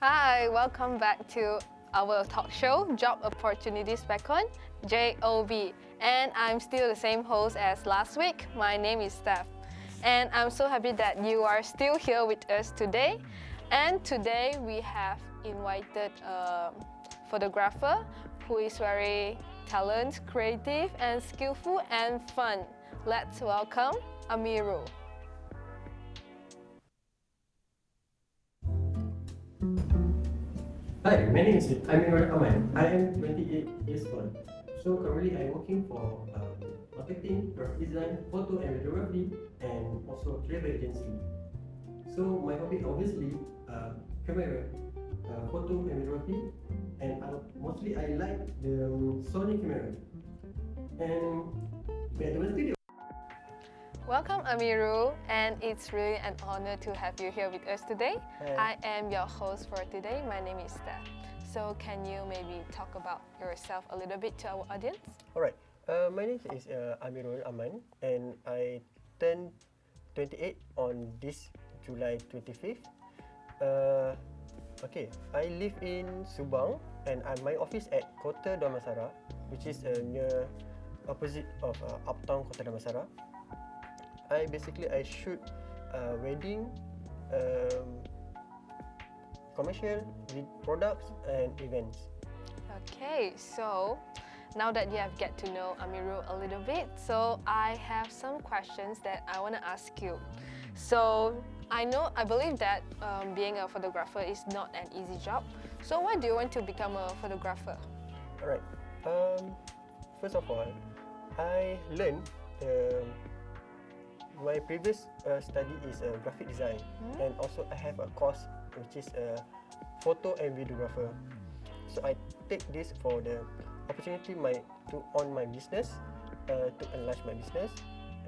Hi, welcome back to our talk show, Job Opportunities Back on J.O.B. And I'm still the same host as last week. My name is Steph. And I'm so happy that you are still here with us today. And today we have invited a photographer who is very talented, creative, and skillful and fun. Let's welcome Amiru. Hi, my name is Amir Aman. I am 28 years old. So currently I'm working for marketing, graphic design, photo and videography, and also travel agency. So my hobby obviously camera, photo and videography, and mostly I like the Sony camera. And better video. Welcome, Amiru, and it's really an honor to have you here with us today. Hi. I am your host for today. My name is Steph. So, can you maybe talk about yourself a little bit to our audience? Alright, my name is Amirul Aman, and I turned 28 on this July 25th. Okay, I live in Subang, and my office at Kota Damansara, which is near opposite of Uptown Kota Damansara. I shoot wedding, commercial, products and events. Okay, so now that you have get to know Amiru a little bit, so I have some questions that I want to ask you. So I believe that being a photographer is not an easy job. So why do you want to become a photographer? Alright, first of all, I learned my previous study is graphic design, and also I have a course which is photo and videographer. So I take this for the opportunity to on my business, to enlarge my business,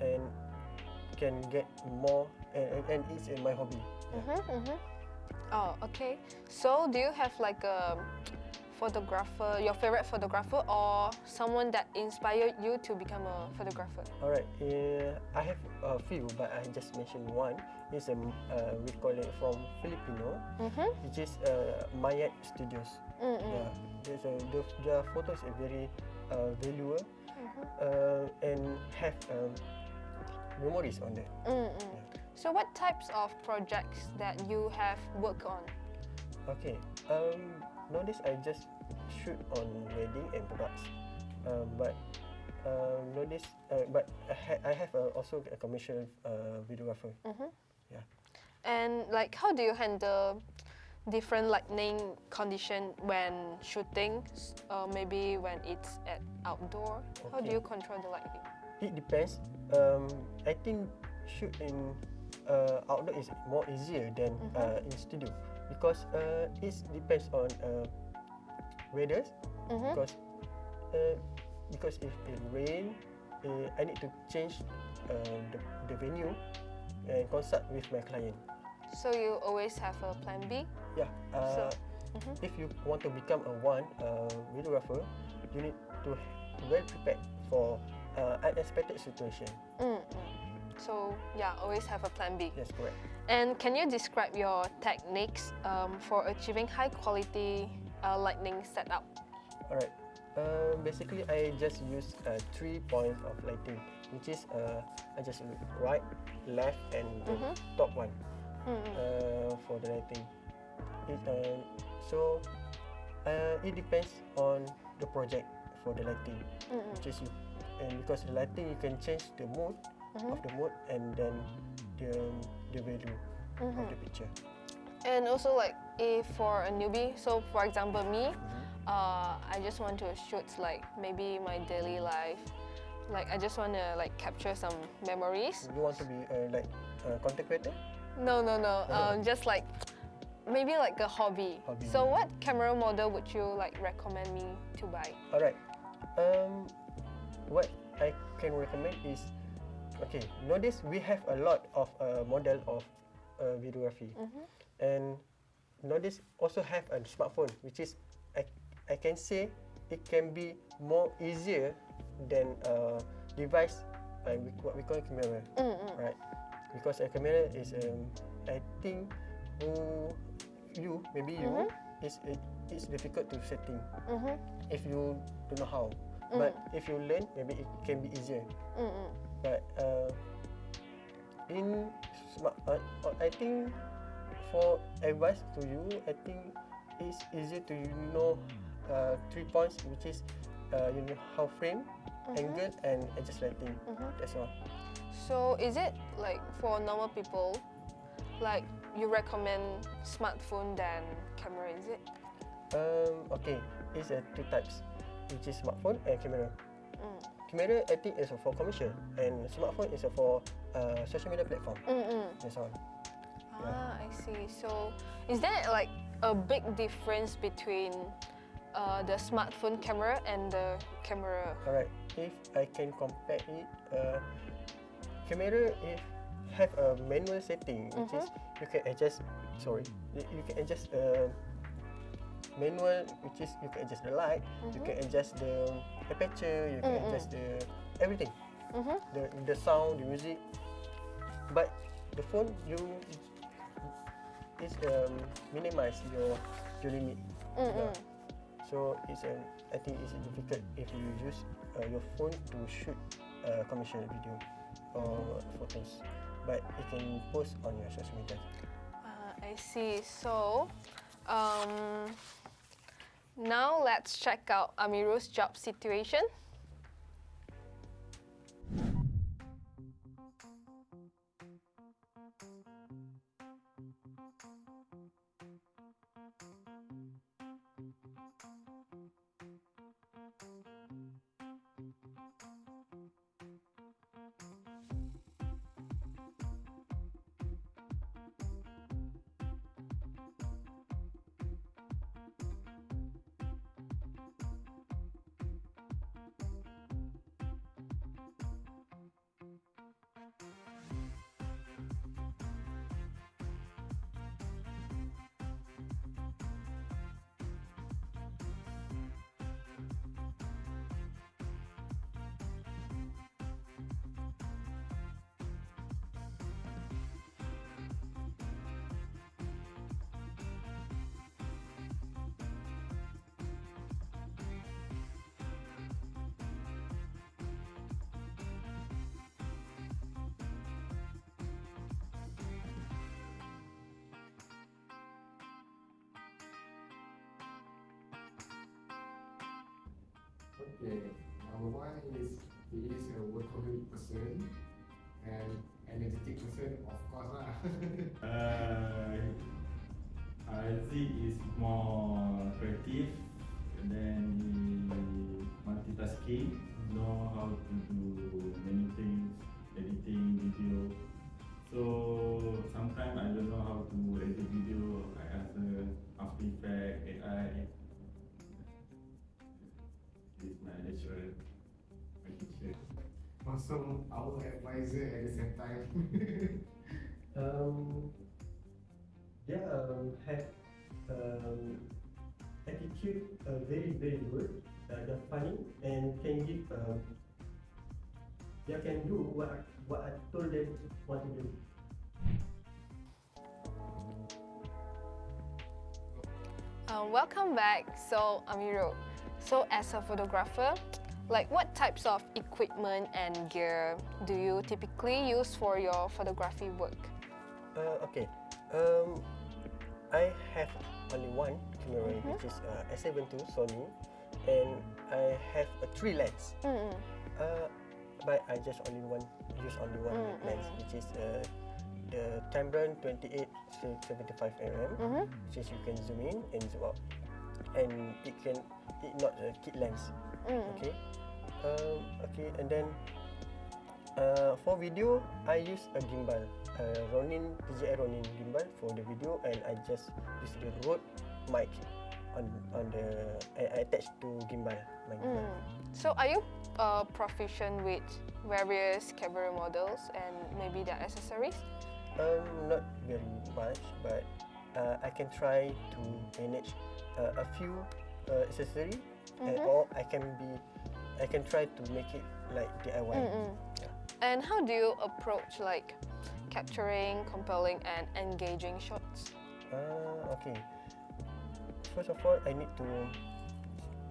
and can get more, and it's my hobby. Oh, okay. So do you have like a photographer, your favorite photographer, or someone that inspired you to become a photographer? Alright, I have a few, but I just mentioned one. It's we call it from Filipino, which is Mayat Studios. Yeah, their photos are very valuable and have memories on there. Yeah. So what types of projects that you have worked on? Okay. Nowadays I just shoot on wedding and products. But nowadays, but I have also a commercial videographer. Yeah. And like, how do you handle different lighting condition when shooting? Maybe when it's at outdoor. How do Okay. you control the lighting? It depends. I think shoot in outdoor is more easier than in studio, because it depends on weather. Because if it rain, I need to change the venue and consult with my client. So you always have a plan B? Yeah. So, If you want to become a videographer, you need to well prepared for unexpected situation. So yeah, always have a plan B. Yes, correct. And can you describe your techniques for achieving high quality lighting setup? Alright. Basically, I just use 3 points of lighting, which is I just right, left, and the top one for the lighting. So it depends on the project for the lighting, which is you, and because the lighting you can change the mood of the mood, and then the value of the picture. And also like if for a newbie, so for example me, I just want to shoot like maybe my daily life. Like I just want to like capture some memories. You want to be like content creator? No. Just like maybe like a hobby. Hobby. So what camera model would you like recommend me to buy? Alright. What I can recommend is, okay, nowadays we have a lot of model of videography, and nowadays also have a smartphone, which is I can say it can be more easier than device, what we call camera, right? Because a camera is I think who maybe you, it's difficult to setting if you don't know how. But if you learn, maybe it can be easier. But in smart, I think for advice to you, I think it's easier to know 3 points, which is you know how frame, angle, and adjust lighting. That's all. So is it like for normal people, like you recommend smartphone than camera, is it? Okay, it's 2 types, which is smartphone and camera. Camera, I think, is for commercial, and smartphone is for social media platform. That's all. Ah, I see. So is there like a big difference between the smartphone camera and the camera? Alright, if I can compare it, camera if have a manual setting, which is you can adjust. You can adjust manual, which is you can adjust the light, you can adjust the aperture, you can adjust the everything, the sound, the music. But the phone, you is minimize your limit. Yeah. So it's I think it's difficult if you use your phone to shoot commercial video or photos, but you can post on your social media. I see. So now let's check out Amiru's job situation. Okay, number one is he is a workaholic person and energetic person, of course lah. Aziz is more creative, and then he multitasking, know how to do many things, editing video. So sometimes I don't know how to edit video. I ask After Effects, AI. It's my natural teacher. Also our advisor at the same time. They have attitude very good. They're funny and can give. They can do what I told them what to do. Welcome back. So Amiru, so as a photographer, like what types of equipment and gear do you typically use for your photography work? Okay. I have only one camera, which is S7 II Sony, and I have a 3 lens. But I just use only one lens, which is the Tamron 28 to 75 mm, which is you can zoom in and zoom out, and it not a kit lens. Okay. Okay, and then for video, I use a gimbal, DJI Ronin gimbal for the video, and I just use the Rode mic on the I attach to gimbal my gimbal. So are you proficient with various camera models and maybe their accessories? Not very much, but I can try to manage a few accessories, or I can try to make it like DIY. Yeah. And how do you approach like capturing compelling and engaging shots? Okay. First of all, I need to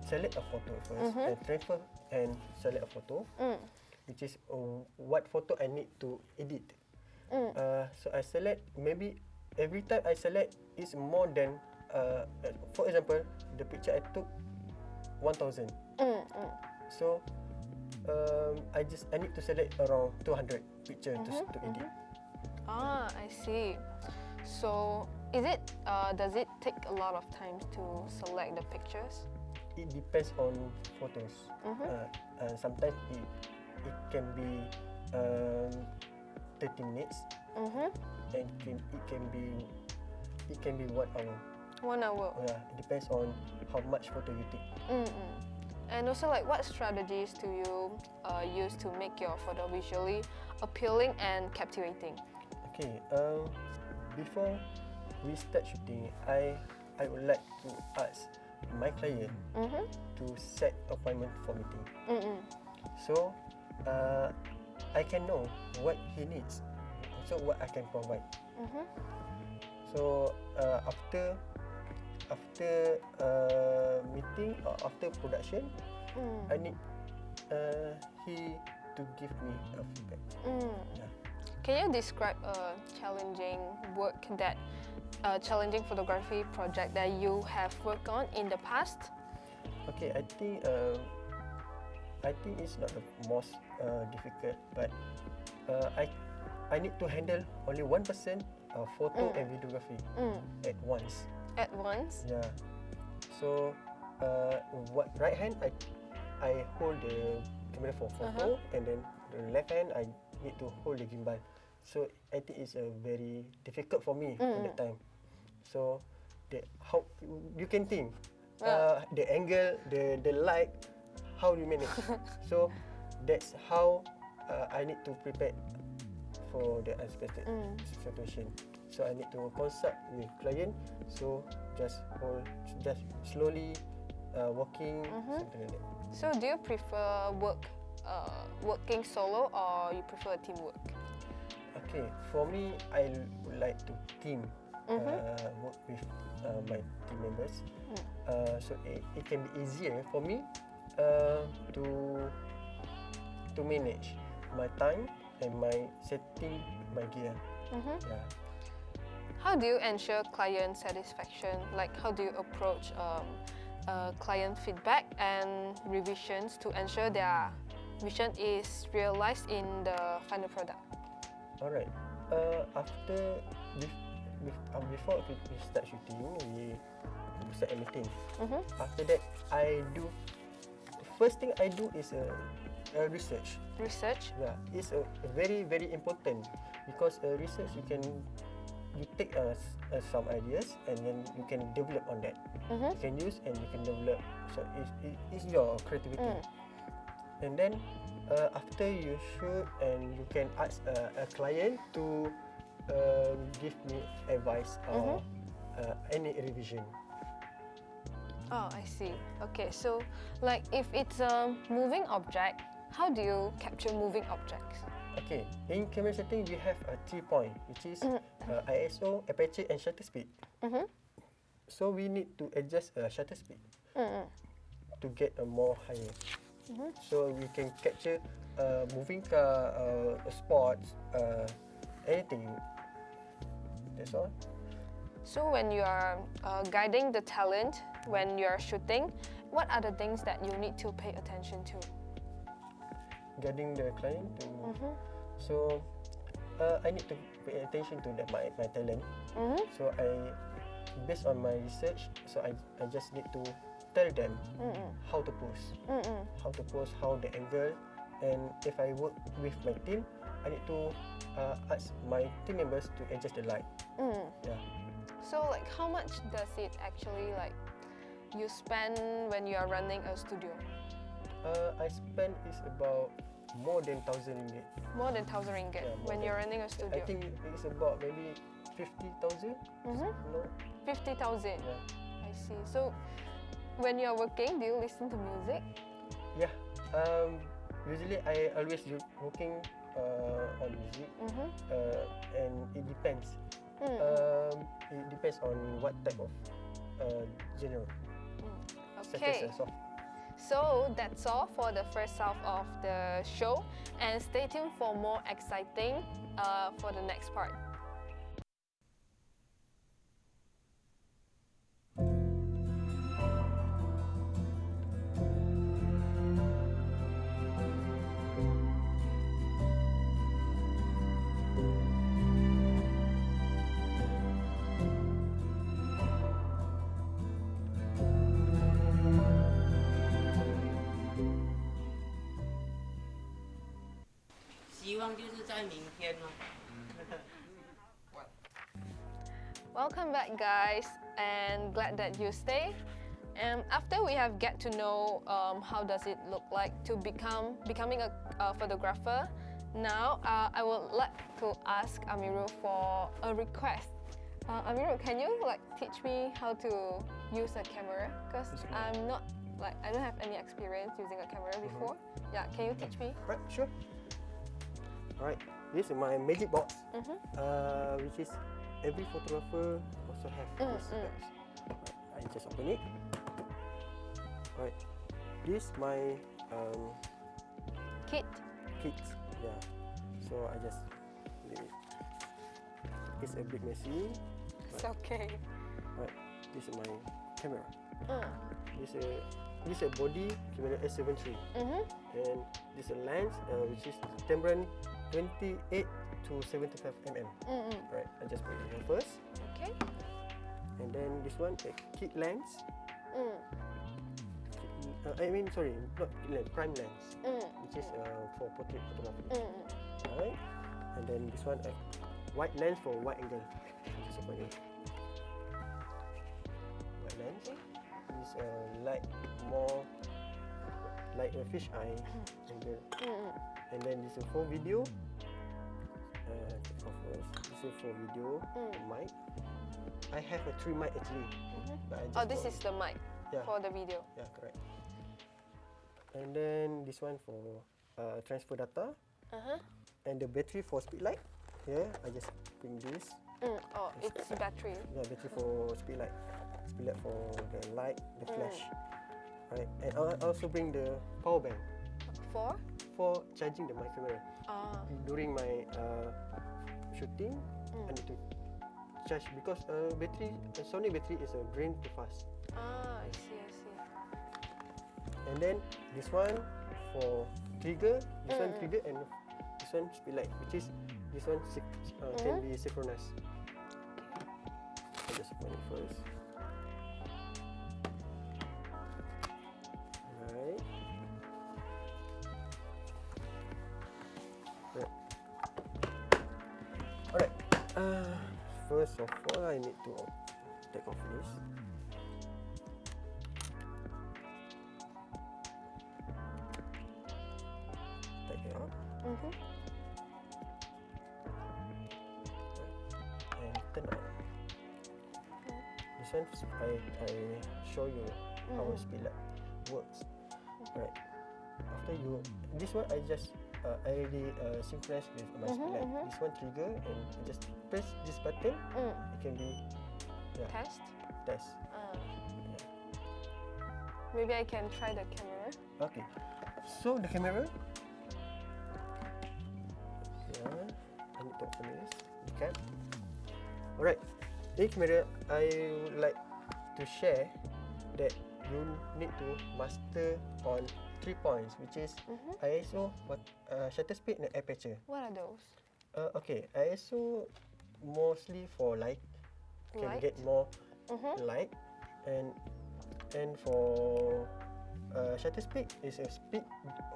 select a photo first and transfer and select a photo, which is what photo I need to edit. So I select, maybe every time I select is more than, for example, the picture I took 1,000. So I need to select around 200 picture to edit. I see. So does it take a lot of time to select the pictures? It depends on photos. Sometimes it can be 30 minutes, and it can be 1 hour. 1 hour. Yeah, it depends on how much photo you take. And also, like, what strategies do you use to make your photo visually appealing and captivating? Okay. Before we start shooting, I would like to ask my client to set appointment for meeting. So I can know what he needs, so what I can provide. So after meeting or after production, I need he to give me a feedback. Yeah. Can you describe a challenging challenging photography project that you have worked on in the past? Okay, I think it's not the most difficult, but I need to handle only one person photo and videography at once. At once? Yeah. So what right hand I hold the camera for photo, and then the left hand I need to hold the gimbal. So I think it's very difficult for me at that time. So how you can think the angle, the light, how you manage. So that's how I need to prepare for the unexpected situation. So I need to consult with client. So just slowly walking, something like that. So do you prefer working solo, or you prefer teamwork? Okay, for me, I would like to team work with my team members. So it can be easier for me to manage my time and my setting my gear. Yeah. How do you ensure client satisfaction? Like, how do you approach client feedback and revisions to ensure their vision is realized in the final product? Alright. Before we start shooting, we start everything. After that, first thing I do is a research. Research? Yeah, it's very very important, because research you take some ideas and then you can develop on that. You can use and you can develop. So it's your creativity. And then after you shoot, and you can ask a client to give me advice or any revision. Oh, I see. Okay, so like if it's a moving object, how do you capture moving objects? Okay, in camera setting we have a 3 point, which is ISO, aperture, and shutter speed. So we need to adjust shutter speed to get a more higher. So we can capture moving car, spots, anything. That's all. So when you are guiding the talent, when you are shooting, what are the things that you need to pay attention to? Guiding the client to. So I need to pay attention to my talent. So based on my research, so I just need to tell them how to pose, how the angle, and if I work with my team, I need to ask my team members to adjust the light. Yeah. So like, how much does it actually like you spend when you are running a studio? I spend is about more than 1,000 ringgit. More than 1,000 ringgit when you're running a studio? I think it's about maybe 50,000. No. 50,000. Yeah. I see. So when you're working, do you listen to music? Yeah. Usually I always working on music, and it depends. It depends on what type of genre. Such Okay. as soft. So that's all for the first half of the show, and stay tuned for more exciting for the next part. Welcome back, guys, and glad that you stay. And after we have get to know how does it look like to becoming a photographer, now I would like to ask Amirul for a request. Amirul, can you teach me how to use a camera? Because I'm not I don't have any experience using a camera before. Yeah, can you teach me? Right, sure. Alright, this is my magic box, which is every photographer also have this box. I just open it. Alright, this my Kit. kit. Yeah. So I just leave it. It's a bit messy. It's okay. Right, this is my camera. This is a body camera S7 III, and this is a lens which is Tamron 28 to 75 mm. Right, I just put it here first, Okay. and then this one a kit lens. I mean, sorry, not kit lens, prime lens, which is for portrait photography. Right, and then this one a wide lens for wide angle. Just open it. Wide lens. This more like a fish eye angle. And then this is for video. Take off first. This is for video mic. I have a 3 mic actually. But I just This bought is the mic Yeah. for the video. Yeah, correct. And then this one for transfer data. And the battery for speedlight. Here, I just bring this. It's battery. Yeah, battery for speedlight. Speedlight for the light, the flash. Right. And I also bring the power bank for charging my camera. During my shooting, I need to charge because Sony battery is drain too fast. I see. And then this one for trigger, this one trigger, and this one speedlight, which is this one can be synchronized. I just open it first. Right. Alright. First of all, I need to take off this. Take it off. And turn on. This one, I show you how speedlight works. Right. After this one I just I already synchronized with my speedlight. This one trigger, and I just press this button. It can be Test. Yeah. Maybe I can try the camera. Okay. So the camera. Yeah. I need to open this. The cap. Alright. The camera, I would like to share that you need to master on 3 points, which is ISO, shutter speed, and aperture. What are those? Okay, ISO mostly for light, can Light? get more light, and for shutter speed is a speed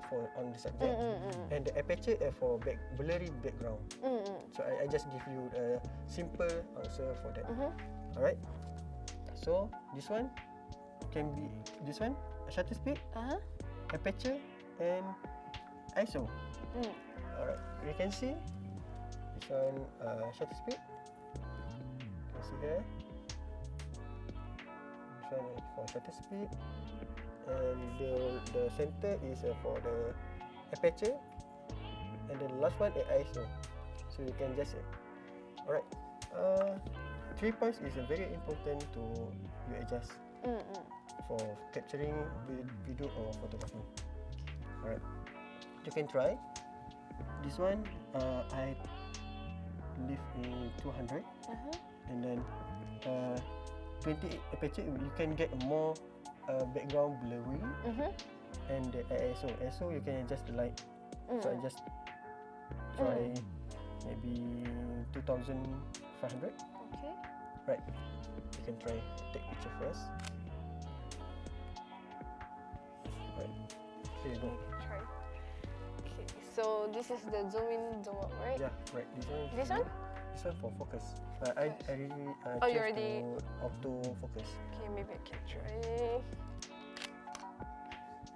for on the subject, and the aperture for blurry background. So I just give you a simple answer for that. Alright. So this one can be shutter speed, aperture, and ISO. Alright, you can see this one shutter speed. You can see here. This one is for shutter speed, and the center is for the aperture, and the last one is ISO. So you can just alright. 3 points is very important to you adjust for capturing video or photography. Alright, you can try. This one I leave in 200 and then 28 aperture. You can get more background blurry and the ISO you can adjust the light. So I just try maybe 2500. Okay. Right, you can try take picture first. Right, here you go. Try. Okay. So this is the zoom in, zoom out, right? Yeah, right. This one? This one for focus. I really Oh, you changed already- to auto focus. Okay, maybe I can try.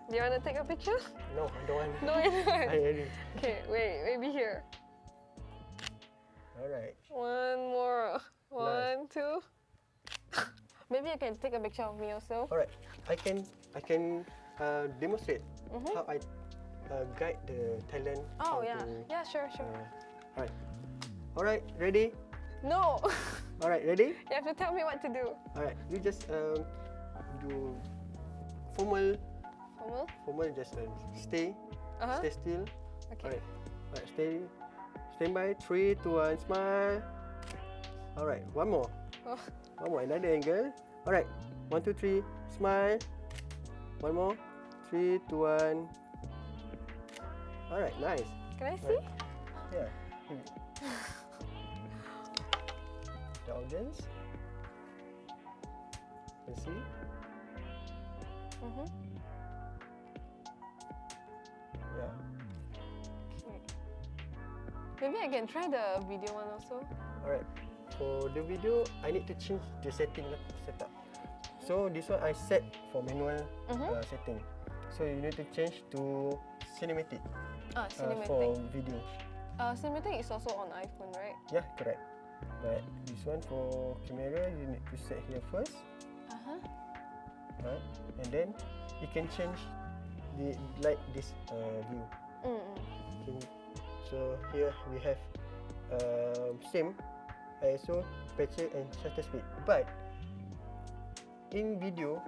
Do you want to take a picture? No, I don't want. No, you don't. I already. Okay, wait, maybe here. Alright. One more. One, two. Maybe you can take a picture of me also. Alright. I can demonstrate how I guide the talent. Oh how yeah, to, yeah, sure. alright. Alright, ready? No, Alright, ready? you have to tell me what to do. Alright, you just do formal, Formal? just stay still. Okay. Alright, stand by. 3, 2, 1, smile. Alright, one more. Oh. One more, another angle. Alright, 1, 2, 3, smile. One more. 3, 2, 1. Alright, nice. Can I see? Yeah. The audience. You see? Yeah. Okay. Maybe I can try the video one also. Alright. For the video, I need to change the setup. So this one I set for manual setting. So you need to change to cinematic, Cinematic. for video. Cinematic is also on iPhone, right? Yeah, correct. But this one for camera, you need to set here first. Right, and then you can change the like this view. Okay. So here we have same ISO, aperture and shutter speed. But in video,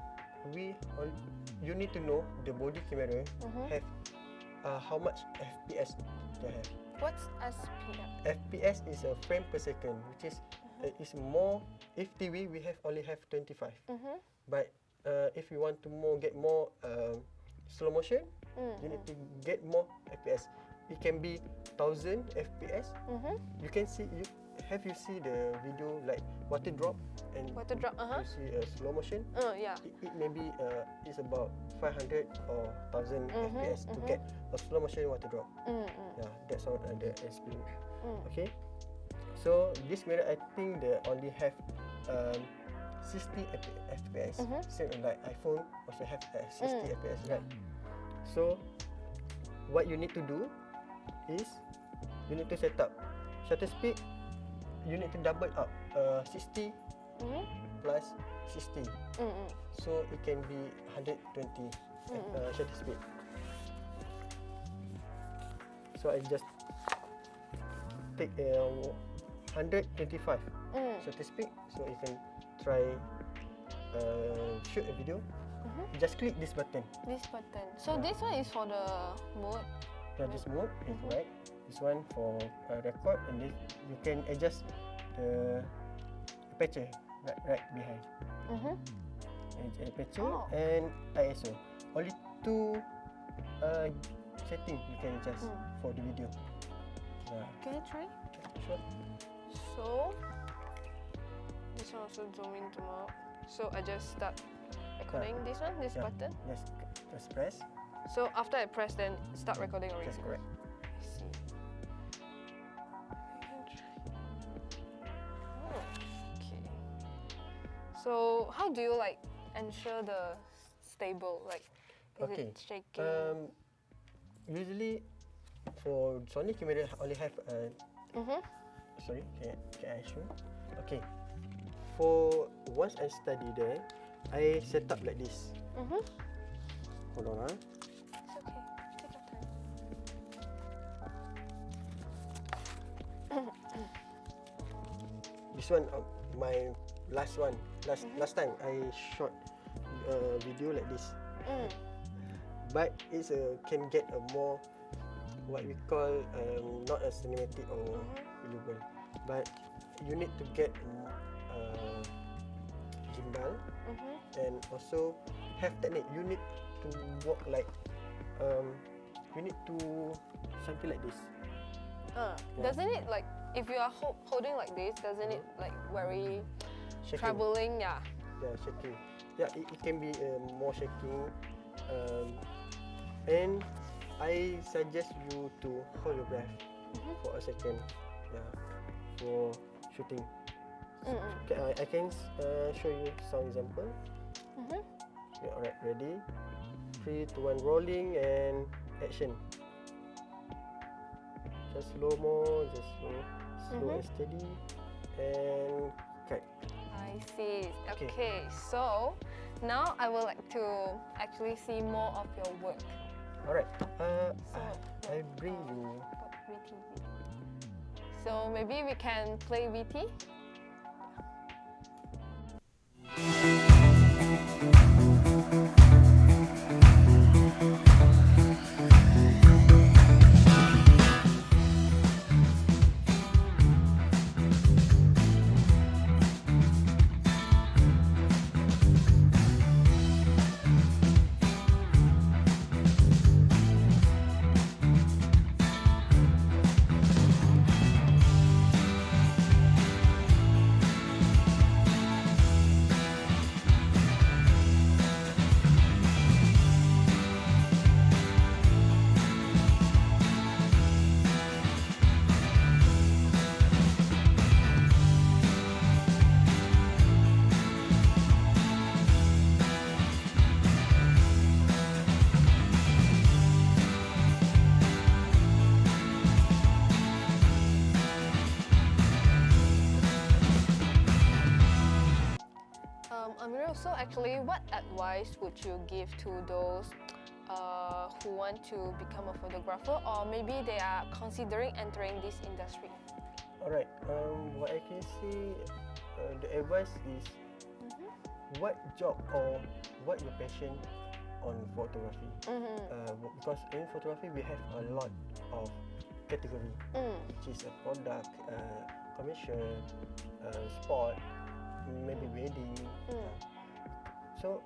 you need to know the body camera have how much FPS they have. What's SPF? FPS is a frame per second, which is more. If TV we only have 25, but if you want to get more slow motion, you need to get more FPS. It can be 1000 FPS. You can see have you see the video like water drop and Water drop, you see a slow motion. Yeah. It maybe it's about 500 or 1000 FPS to get a slow motion water drop. Yeah, that's all the experience. Okay, so this mirror I think they only have 60 FPS. Same like iPhone also have 60 FPS, right? So what you need to do is you need to set up shutter speed. You need to double up 60 plus 60. So it can be 120 shutter speed. So I just take 125 shutter speed, so you can try shoot a video. Just click this button. This button. So this one is for the mode. Yeah, this mode is right. This one for record, and this you can adjust the aperture right behind. Aperture and ISO. Only two settings you can adjust for the video. Yeah. Can I try? Sure. So this one also zoom in, zoom out. So I just start recording this one, this button. Yes, just press. So after I press, then start recording already. That's correct. I see. I can try. Oh, okay. So how do you like ensure the stable? Like, is it shaking? Usually for Sony camera only have sorry, can I show? Okay. For once I study there, I set up like this. Hold on. It's okay. Take your time. This this one, my last one. Last time I shot a video like this, but it's can get a more what we call not a cinematic or believable, but you need to get gimbal and also have technique. You need to walk like you need to something like this. Doesn't it like if you are holding like this? Doesn't it like very Shaking. troubling? Yeah. Yeah, shaking. Yeah, it can be more shaking. And I suggest you to hold your breath for a second. Yeah, for shooting. Okay, I can show you some example. Yeah, alright, ready? 3, 2, 1, rolling and action. Just slow mo, just slow and steady, and cut. I see. Okay, so now I would like to actually see more of your work. Alright, I bring you. VT. So maybe we can play VT. Amirul, so actually, what advice would you give to those who want to become a photographer, or maybe they are considering entering this industry? Alright, what I can say, the advice is what job or what your passion on photography. Because in photography we have a lot of category, which is a product, commercial, sport, maybe wedding. So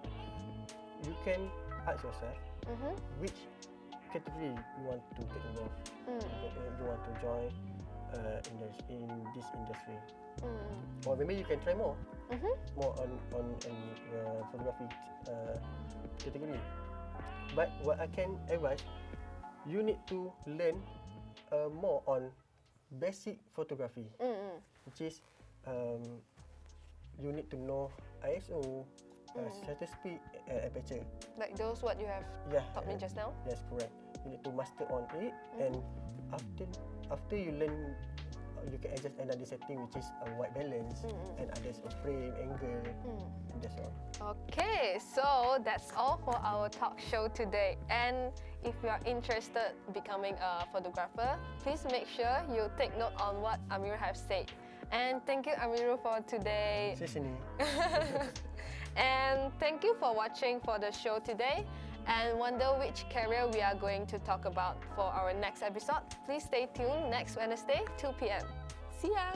you can ask yourself which category you want to get involved, you want to join in this industry, or maybe you can try more on photography category. But what I can advise, you need to learn more on basic photography, which is you need to know ISO, shutter speed, and aperture. Like those what you have taught me just now? Yes, correct. You need to master on it, and after you learn, you can adjust another setting, which is a white balance and others a frame, angle. That's all. Okay, so that's all for our talk show today. And if you are interested in becoming a photographer, please make sure you take note on what Amir have said. And thank you, Amirul, for today. And thank you for watching for the show today. And wonder which career we are going to talk about for our next episode. Please stay tuned next Wednesday, 2 p.m. See ya!